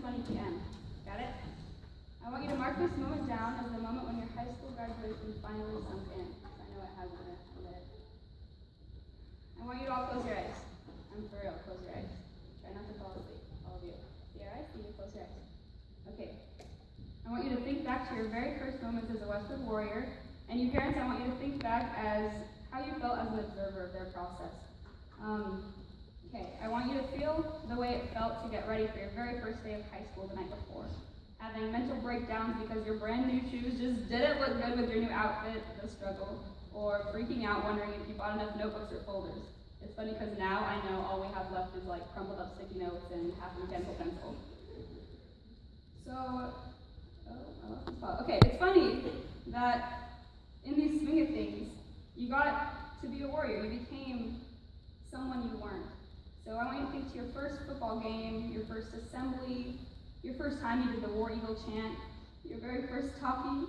7:20 p.m. Got it? I want you to mark this moment down as the moment when your high school graduation finally sunk in. I know it has been a minute. I want you to all close your eyes. I'm for real, close your eyes. Try not to fall asleep, all of you. See your eyes? See you, close your eyes. Okay. I want you to think back to your very first moments as a Westwood Warrior, and you parents, I want you to think back as how you felt as an observer of their process. I want you to feel the way it felt to get ready for your very first day of high school the night before. Having mental breakdowns because your brand new shoes just didn't look good with your new outfit, the struggle, or freaking out wondering if you bought enough notebooks or folders. It's funny because now I know all we have left is like crumpled up sticky notes and half a mechanical pencil. Okay, it's funny that in these swing of things, you got to be a warrior. You became someone you weren't. So I want you to think to your first football game, your first assembly, your first time you did the War Eagle chant, your very first talkie.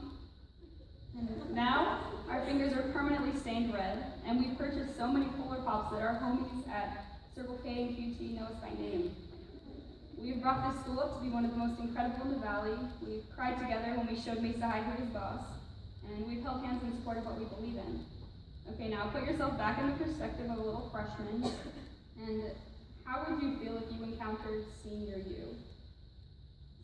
And now, our fingers are permanently stained red, and we've purchased so many Polar Pops that our homies at Circle K and QT know us by name. We've brought this school up to be one of the most incredible in the Valley. We've cried together when we showed Mesa High who was boss, and we've held hands in support of what we believe in. Okay, now put yourself back in the perspective of a little freshman, and how would you feel if you encountered senior you?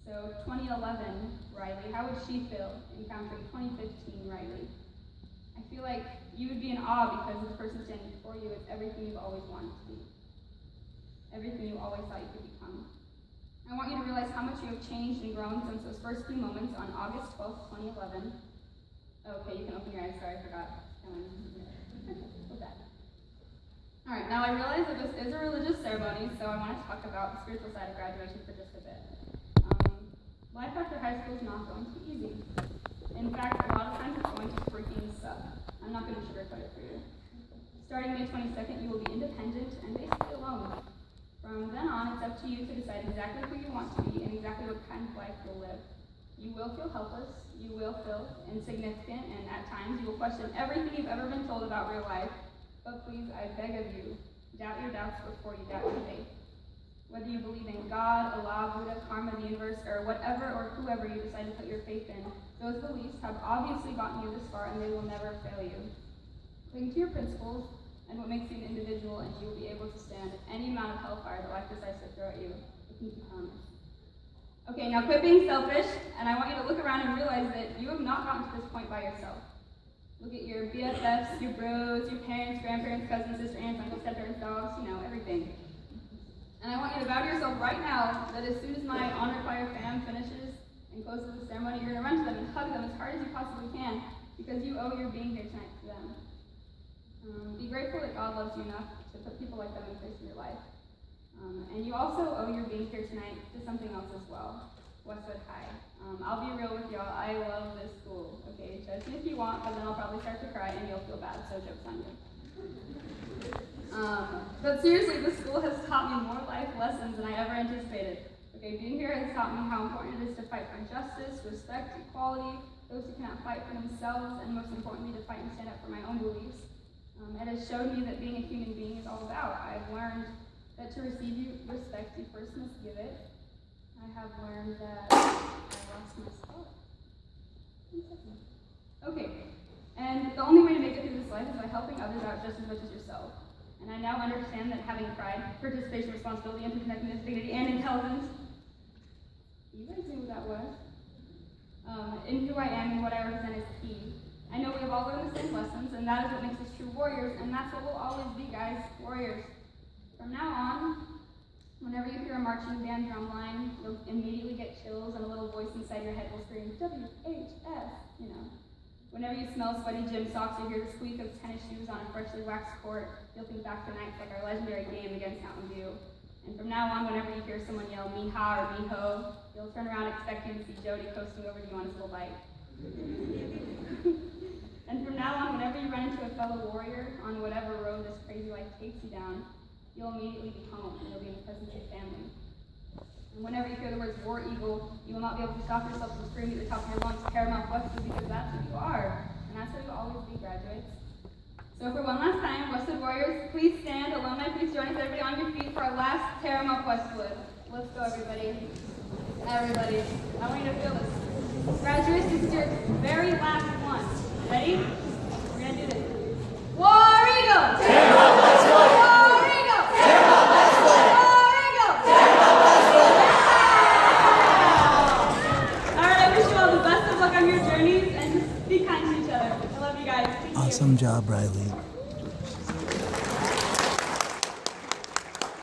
So 2011, Rilee, how would she feel encountering 2015 Rilee? I feel like you would be in awe because the person standing before you is everything you've always wanted to be. Everything you always thought you could become. I want you to realize how much you have changed and grown since those first few moments on August 12th, 2011. Okay, you can open your eyes. Sorry, I forgot. With that. Alright, now I realize that this is a religious ceremony, so I want to talk about the spiritual side of graduation for just a bit. Life after high school is not going to be easy. In fact, a lot of times it's going to freaking suck. I'm not going to sugarcoat it for you. Starting May 22nd, you will be independent and basically alone. From then on, it's up to you to decide exactly who you want to be and exactly what kind of life you'll live. You will feel helpless, you will feel insignificant, and at times you will question everything you've ever been told about real life. But please, I beg of you, doubt your doubts before you doubt your faith. Whether you believe in God, Allah, Buddha, karma, the universe, or whatever or whoever you decide to put your faith in, those beliefs have obviously gotten you this far and they will never fail you. Cling to your principles and what makes you an individual, and you will be able to stand any amount of hellfire that life decides to throw at you. I can promise. Okay, now quit being selfish, and I want you to look around and realize that you have not gotten to this point by yourself. Look at your BFFs, your bros, your parents, grandparents, cousins, sisters, aunts, uncles, stepparents, dogs, everything. And I want you to vow to yourself right now that as soon as my honor choir fam finishes and closes the ceremony, you're going to run to them and hug them as hard as you possibly can, because you owe your being here tonight to them. Be grateful that God loves you enough to put people like them in place in your life. And you also owe your being here tonight to something else as well, Westwood High. I'll be real with y'all, I love this school. Okay, judge me if you want, but then I'll probably start to cry and you'll feel bad, so joke's on you. But seriously, this school has taught me more life lessons than I ever anticipated. Okay, being here has taught me how important it is to fight for justice, respect, equality, those who cannot fight for themselves, and most importantly, to fight and stand up for my own beliefs. It has shown me that being a human being is all about. I've learned that to receive respect, you first must give it. I have learned that I lost my spot. Okay, and the only way to make it through this life is by helping others out just as much as yourself. And I now understand that having pride, participation, responsibility, interconnectedness, dignity, and intelligence, you guys knew what that was, in who I am and what I represent is key. I know we have all learned the same lessons, and that is what makes us true warriors, and that's what we'll always be, guys, warriors. From now on, whenever you hear a marching band drum line, you'll immediately get chills, and a little voice inside your head will scream, WHS, Whenever you smell sweaty gym socks or hear the squeak of tennis shoes on a freshly waxed court, you'll think back to nights like our legendary game against Mountain View. And from now on, whenever you hear someone yell Mee-ha or Mee-ho, you'll turn around expecting to see Jody coasting over to you on his little bike. And from now on, whenever you run into a fellow warrior on whatever road this crazy life takes you down, you'll immediately be home and you'll be in the presence of your family. And whenever you hear the words War Eagle, you will not be able to stop yourself from screaming at the top of your lungs, Paramount Westwood, because that's who you are. And that's who you will always be, graduates. So for one last time, Westwood Warriors, please stand. Alumni, please join us, everybody on your feet for our last Paramount Westwood. Let's go, everybody. Everybody, I want you to feel this. Graduates, this is your very last one. Ready? We're gonna do this. War Eagle! Tear up Westwood! War Eagle! Tear up Westwood! War Eagle! Tear up Westwood! Yeah! Alright, I wish you all the best of luck on your journeys and just be kind to each other. I love you guys. Thank you. Awesome job, Rilee.